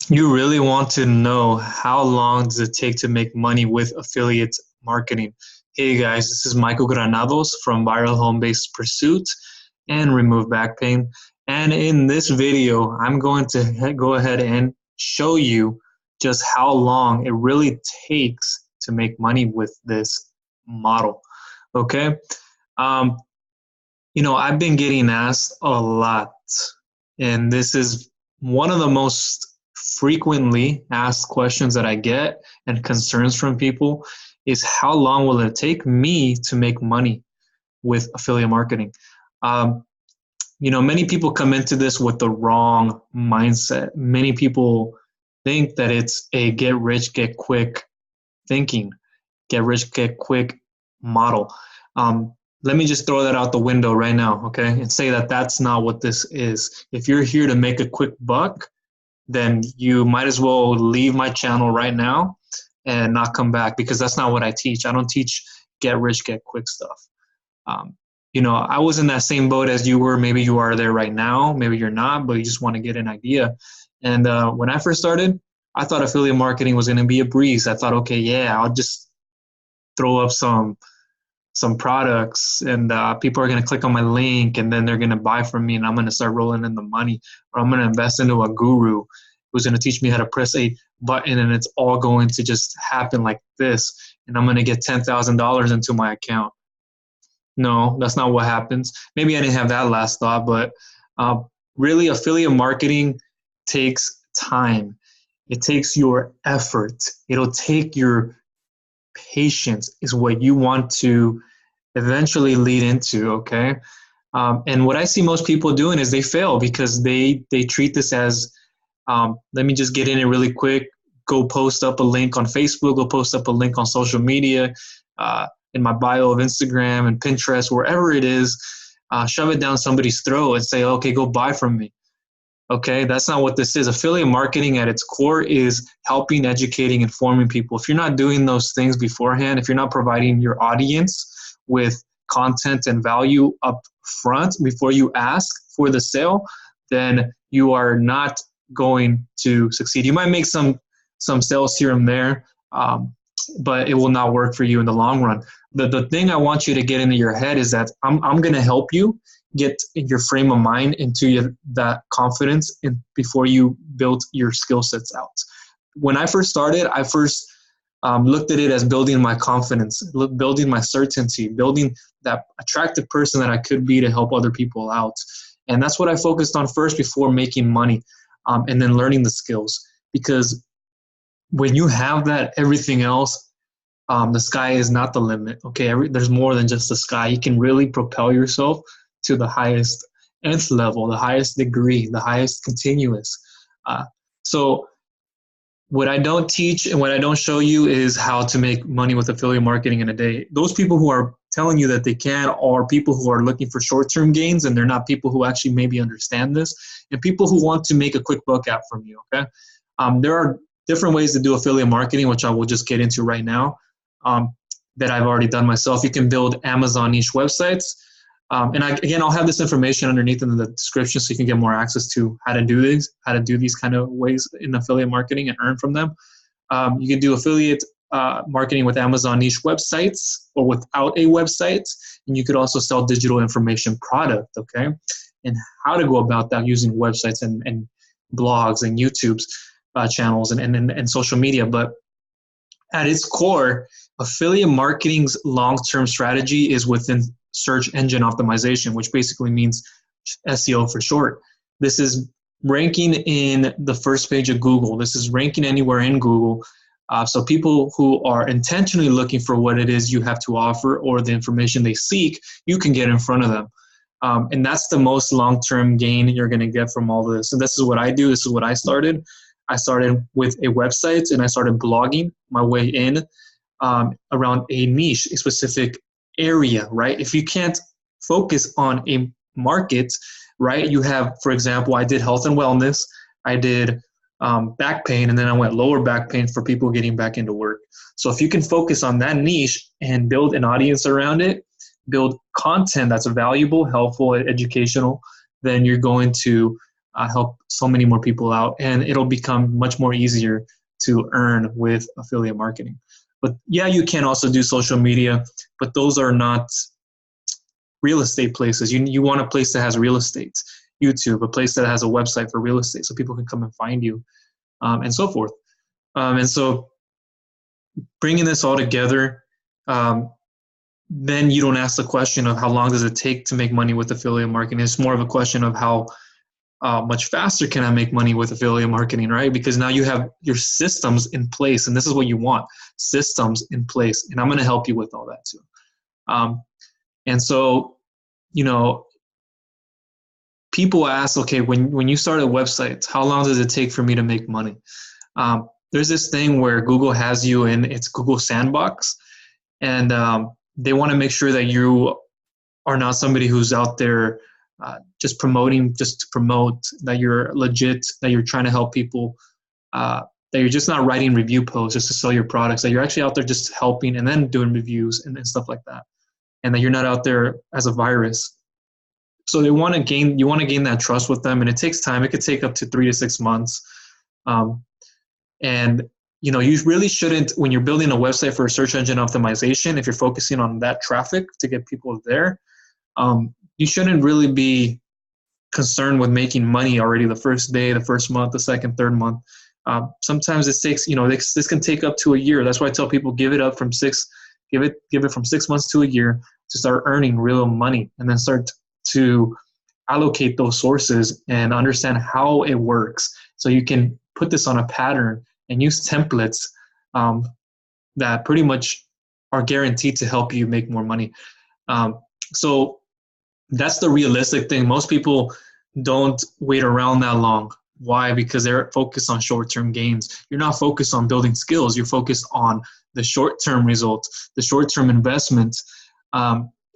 You really want to know how long does it take to make money with affiliate marketing. Hey guys, this is Michael Granados from Viral Home Based Pursuit and Remove Back Pain. And in this video, I'm going to go ahead and show you just how long it really takes to make money with this model. Okay. Um, I've been getting asked a lot, and this is one of the most frequently asked questions that I get and concerns from people is how long will it take me to make money with affiliate marketing? Um, Many people come into this with the wrong mindset. Many people think that it's a get rich, get quick thinking, get rich, get quick model. Um, Let me just throw that out the window right now, okay? And say that that's not what this is. If you're here to make a quick buck, then you might as well leave my channel right now and not come back, because that's not what I teach. I don't teach get rich, get quick stuff. Um, I was in that same boat as you were. Maybe you are there right now. Maybe you're not, but you just want to get an idea. And when I first started, I thought affiliate marketing was going to be a breeze. I thought, okay, yeah, I'll just throw up some products, and people are going to click on my link, and then they're going to buy from me, and I'm going to start rolling in the money, or I'm going to invest into a guru who's going to teach me how to press a button, and it's all going to just happen like this, and I'm going to get $10,000 into my account. No, that's not what happens. Maybe I didn't have that last thought, but uh, really, affiliate marketing takes time. It takes your effort. It'll take your patience, is what you want to eventually lead into, okay? And what I see most people doing is they fail because they treat this as, let me just get in it really quick, go post up a link on Facebook, go post up a link on social media, in my bio of Instagram and Pinterest, wherever it is, shove it down somebody's throat and say, okay, go buy from me. Okay, that's not what this is. Affiliate marketing at its core is helping, educating, informing people. If you're not doing those things beforehand, if you're not providing your audience with content and value up front before you ask for the sale, then you are not going to succeed. You might make some sales here and there, but it will not work for you in the long run. The thing I want you to get into your head is that I'm going to help you get your frame of mind into that confidence before you build your skill sets out. When I first started, I first looked at it as building my confidence, building my certainty, building that attractive person that I could be to help other people out. And that's what I focused on first before making money, and then learning the skills. Because when you have that, everything else, the sky is not the limit. Okay, there's more than just the sky. You can really propel yourself to the highest nth level, the highest degree, the highest continuous. So what I don't teach and what I don't show you is how to make money with affiliate marketing in a day. Those people who are telling you that they can are people who are looking for short-term gains, and they're not people who actually maybe understand this, and people who want to make a quick buck out from you, okay? There are different ways to do affiliate marketing, which I will just get into right now, that I've already done myself. You can build Amazon niche websites. Again, I'll have this information underneath in the description so you can get more access to how to do these kind of ways in affiliate marketing and earn from them. You can do affiliate marketing with Amazon niche websites or without a website. And you could also sell digital information product, okay? And how to go about that using websites and blogs and YouTube's channels and social media. But at its core, affiliate marketing's long-term strategy is within search engine optimization, which basically means SEO for short. This is ranking in the first page of Google. This is ranking anywhere in Google. So people who are intentionally looking for what it is you have to offer or the information they seek, you can get in front of them. And that's the most long-term gain you're going to get from all this. And this is what I do. This is what I started. I started with a website, and I started blogging my way in around a niche, a specific area, right? If you can't focus on a market, right? You have, for example, I did health and wellness. I did back pain, and then I went lower back pain for people getting back into work. So if you can focus on that niche and build an audience around it, build content that's valuable, helpful, educational, then you're going to help so many more people out, and it'll become much more easier to earn with affiliate marketing. But yeah, you can also do social media, but those are not real estate places. You want a place that has real estate. YouTube, a place that has a website for real estate so people can come and find you, and so forth. And so bringing this all together, then you don't ask the question of how long does it take to make money with affiliate marketing. It's more of a question of how much faster can I make money with affiliate marketing, right? Because now you have your systems in place, and this is what you want, systems in place. And I'm going to help you with all that too. And so, people ask, okay, when you start a website, how long does it take for me to make money? There's this thing where Google has you in its Google Sandbox, and they want to make sure that you are not somebody who's out there just promoting just to promote, that you're legit, that you're trying to help people, that you're just not writing review posts just to sell your products, that you're actually out there just helping and then doing reviews and stuff like that, and that you're not out there as a virus. So you want to gain that trust with them, and it takes time. It could take up to 3 to 6 months. And you really shouldn't, when you're building a website for search engine optimization, if you're focusing on that traffic to get people there, you shouldn't really be concerned with making money already the first day, the first month, the second, third month. Sometimes it takes, this can take up to a year. That's why I tell people give it from 6 months to a year to start earning real money, and then start to allocate those sources and understand how it works, so you can put this on a pattern and use templates that pretty much are guaranteed to help you make more money. So that's the realistic thing. Most people don't wait around that long. Why? Because they're focused on short-term gains. You're not focused on building skills. You're focused on the short-term results, the short-term investment.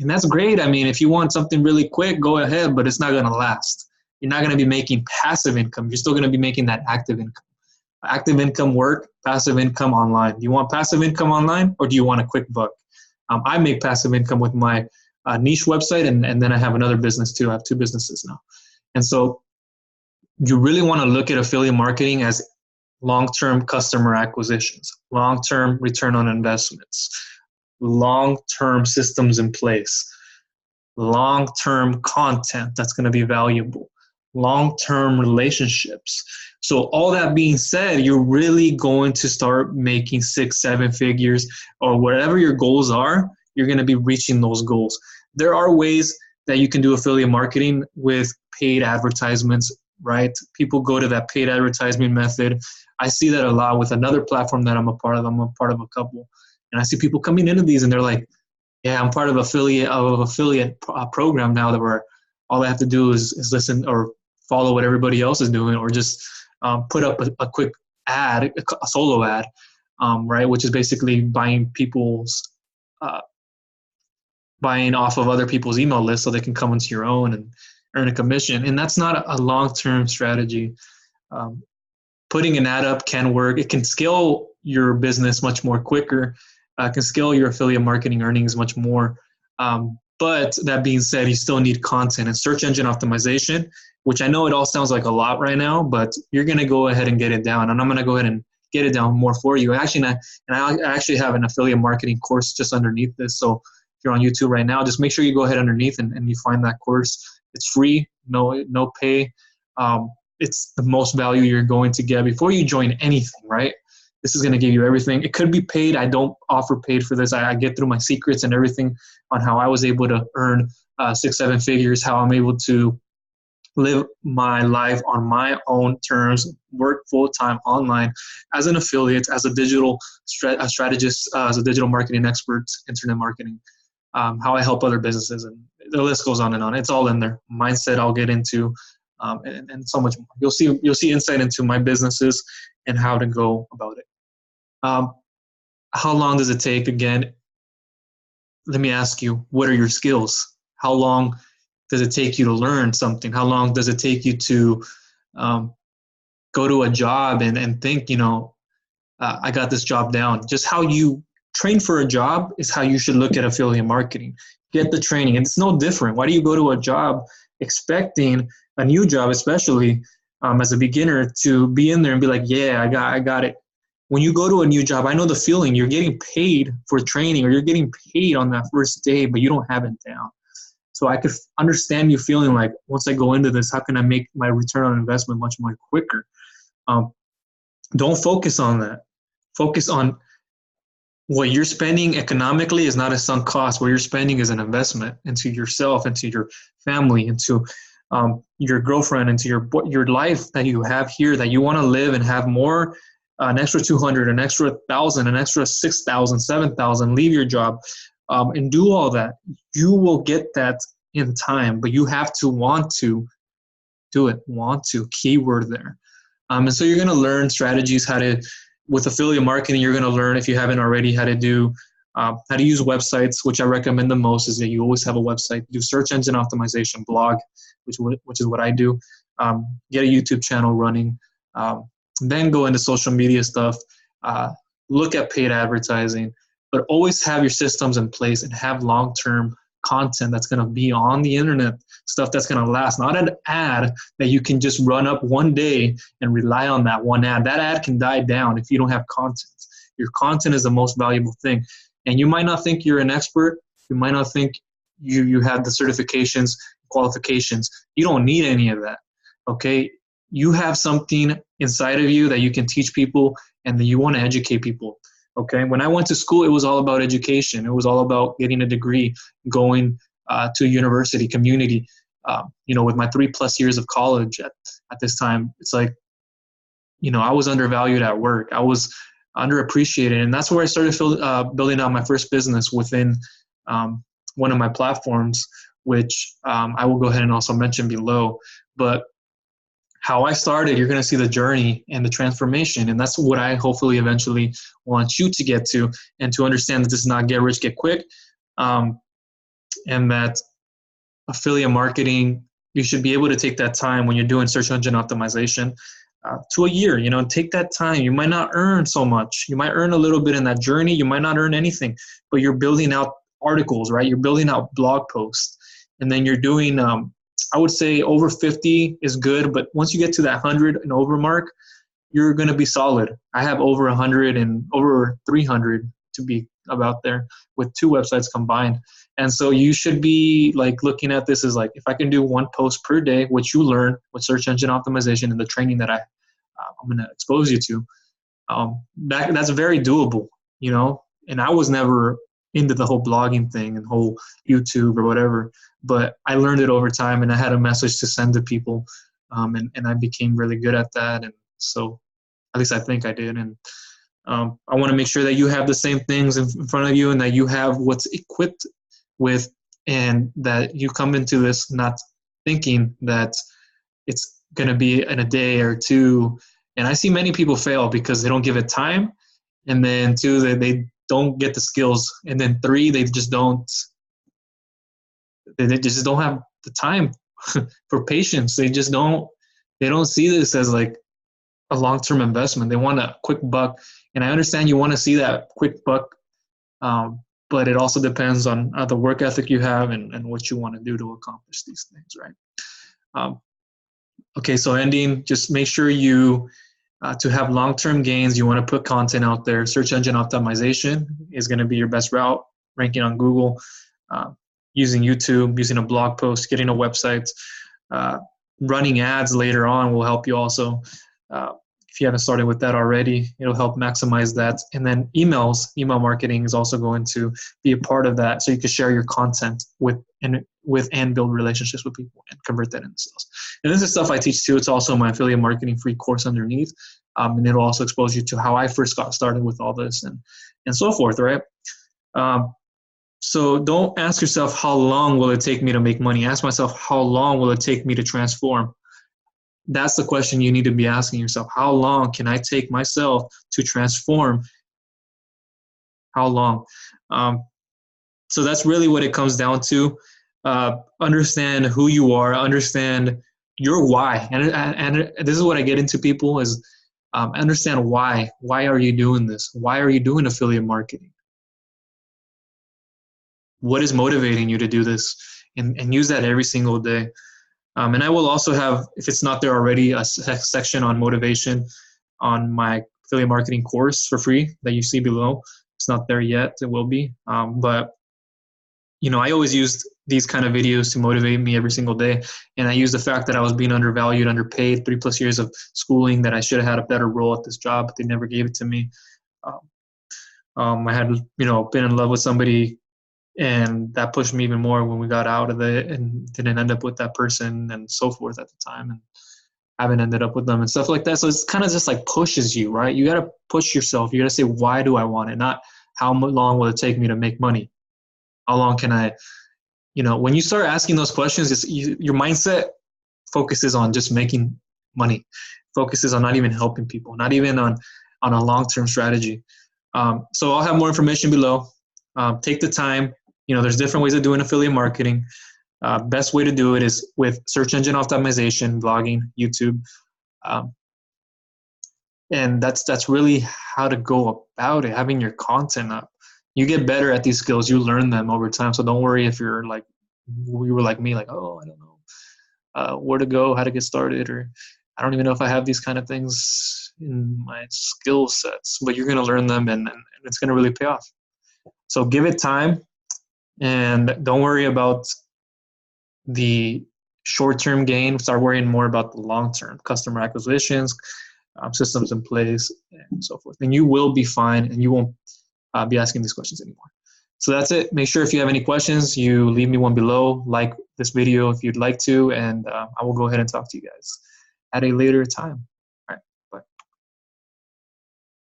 And that's great. I mean, if you want something really quick, go ahead, but it's not going to last. You're not going to be making passive income. You're still going to be making that active income. Active income work, passive income online. Do you want passive income online, or do you want a quick buck? I make passive income with my niche website, and then I have another business too. I have 2 businesses now. And so you really want to look at affiliate marketing as long-term customer acquisitions, long-term return on investments, long-term systems in place, long-term content that's going to be valuable, long-term relationships. So all that being said, you're really going to start making 6, 7 figures, or whatever your goals are, you're going to be reaching those goals. There are ways that you can do affiliate marketing with paid advertisements, right? People go to that paid advertisement method. I see that a lot with another platform that I'm a part of. I'm a part of a couple. And I see people coming into these and they're like, yeah, I'm part of affiliate program now, that where all I have to do is listen or follow what everybody else is doing, or just put up a quick ad, a solo ad, right? Which is basically buying off of other people's email lists so they can come into your own and earn a commission. And that's not a long-term strategy. Putting an ad up can work. It can scale your business much more quicker. Can scale your affiliate marketing earnings much more. But that being said, you still need content and search engine optimization, which I know it all sounds like a lot right now, but you're going to go ahead and get it down. And I'm going to go ahead and get it down more for you. I actually have an affiliate marketing course just underneath this. So if you're on YouTube right now, just make sure you go ahead underneath and you find that course. It's free, no pay. It's the most value you're going to get before you join anything, right? This is going to give you everything. It could be paid. I don't offer paid for this. I get through my secrets and everything on how I was able to earn 6, 7 figures, how I'm able to live my life on my own terms, work full-time online as an affiliate, as a digital strategist, as a digital marketing expert, internet marketing, how I help other businesses, and the list goes on and on. It's all in there. Mindset I'll get into, and so much more. You'll see insight into my businesses and how to go about it. How long does it take? Again, let me ask you, what are your skills? How long does it take you to learn something? How long does it take you to go to a job and think, I got this job down? Just how you train for a job is how you should look at affiliate marketing. Get the training. And it's no different. Why do you go to a job expecting a new job, especially as a beginner, to be in there and be like, yeah, I got it. When you go to a new job, I know the feeling. You're getting paid for training, or you're getting paid on that first day, but you don't have it down. So I could understand you feeling like, once I go into this, how can I make my return on investment much more quicker? Um, don't focus on that. Focus on what you're spending economically is not a sunk cost. What you're spending is an investment into yourself, into your family, into your girlfriend, into your life that you have here, that you want to live and have more, an extra 200, an extra 1,000, an extra 6,000, 7,000. Leave your job and do all that. You will get that in time, but you have to want to do it. Want to, keyword there. And so you're going to learn strategies how to, with affiliate marketing, you're going to learn, if you haven't already, how to do, how to use websites, which I recommend the most is that you always have a website. Do search engine optimization, blog, which is what I do. Get a YouTube channel running. Then go into social media stuff. Look at paid advertising, but always have your systems in place and have long-term content that's going to be on the internet, stuff that's going to last, not an ad that you can just run up one day and rely on that one ad. That ad can die down if you don't have content. Your content is the most valuable thing. And you might not think you're an expert. You might not think you have the certifications, qualifications. You don't need any of that, okay? You have something inside of you that you can teach people and that you want to educate people. Okay, when I went to school, it was all about education. It was all about getting a degree, going to university, community. With my 3+ years of college at this time, it's like, I was undervalued at work. I was underappreciated. And that's where I started building out my first business within one of my platforms, which I will go ahead and also mention below. But how I started, you're going to see the journey and the transformation. And that's what I hopefully eventually want you to get to, and to understand that this is not get rich, get quick. And that affiliate marketing, you should be able to take that time when you're doing search engine optimization to a year. Take that time. You might not earn so much. You might earn a little bit in that journey. You might not earn anything, but you're building out articles, right? You're building out blog posts. And then you're doing I would say over 50 is good, but once you get to that 100 and over mark, you're going to be solid. I have over 100 and over 300 to be about there with 2 websites combined. And so you should be like looking at this as like, if I can do 1 post per day, which you learn with search engine optimization and the training that I'm going to expose you to, that's very doable, and I was never into the whole blogging thing and whole YouTube or whatever, but I learned it over time, and I had a message to send to people, and I became really good at that. And so at least I think I did. And I want to make sure that you have the same things in front of you, and that you have what's equipped with, and that you come into this not thinking that it's going to be in a day or 2. And I see many people fail because they don't give it time. And then 2, they don't get the skills. And then 3, they just don't have the time for patience. They don't see this as like a long-term investment. They want a quick buck. And I understand you want to see that quick buck, but it also depends on the work ethic you have and what you want to do to accomplish these things, right? Okay, so ending, just make sure you, to have long-term gains, you want to put content out there. Search engine optimization is going to be your best route, ranking on Google, using YouTube, using a blog post, getting a website, running ads later on will help you also. If you haven't started with that already, it'll help maximize that. And then email marketing is also going to be a part of that, so you can share your content with and build relationships with people and convert that into sales. And this is stuff I teach too. It's also my affiliate marketing free course underneath, and it'll also expose you to how I first got started with all this and so forth, right? So don't ask yourself, how long will it take me to make money? Ask myself, how long will it take me to transform? That's the question you need to be asking yourself. How long can I take myself to transform? How long? So that's really what it comes down to. Understand who you are. Understand your why. And this is what I get into people is understand why. Why are you doing this? Why are you doing affiliate marketing? What is motivating you to do this? And use that every single day. And I will also have, if it's not there already, a section on motivation on my affiliate marketing course for free that you see below. It's not there yet. It will be. But I always used these kind of videos to motivate me every single day. And I used the fact that I was being undervalued, underpaid, 3+ years of schooling, that I should have had a better role at this job, but they never gave it to me. I had, been in love with somebody, and that pushed me even more when we got out of it and didn't end up with that person and so forth at the time. And haven't ended up with them and stuff like that. So it's kind of just like pushes you, right? You got to push yourself. You got to say, why do I want it? Not how long will it take me to make money? How long can I, when you start asking those questions, your mindset focuses on just making money, focuses on not even helping people, not even on a long-term strategy. So I'll have more information below. Take the time. There's different ways of doing affiliate marketing. Best way to do it is with search engine optimization, blogging, YouTube. And that's really how to go about it, having your content up. You get better at these skills. You learn them over time. So don't worry if you're like, you were like me, like, oh, I don't know where to go, how to get started, or I don't even know if I have these kind of things in my skill sets, but you're going to learn them and it's going to really pay off. So give it time and don't worry about the short-term gain. Start worrying more about the long-term customer acquisitions, systems in place, and so forth. And you will be fine, and you won't be asking these questions anymore. So that's it. Make sure if you have any questions, you leave me one below. Like this video if you'd like to, and I will go ahead and talk to you guys at a later time.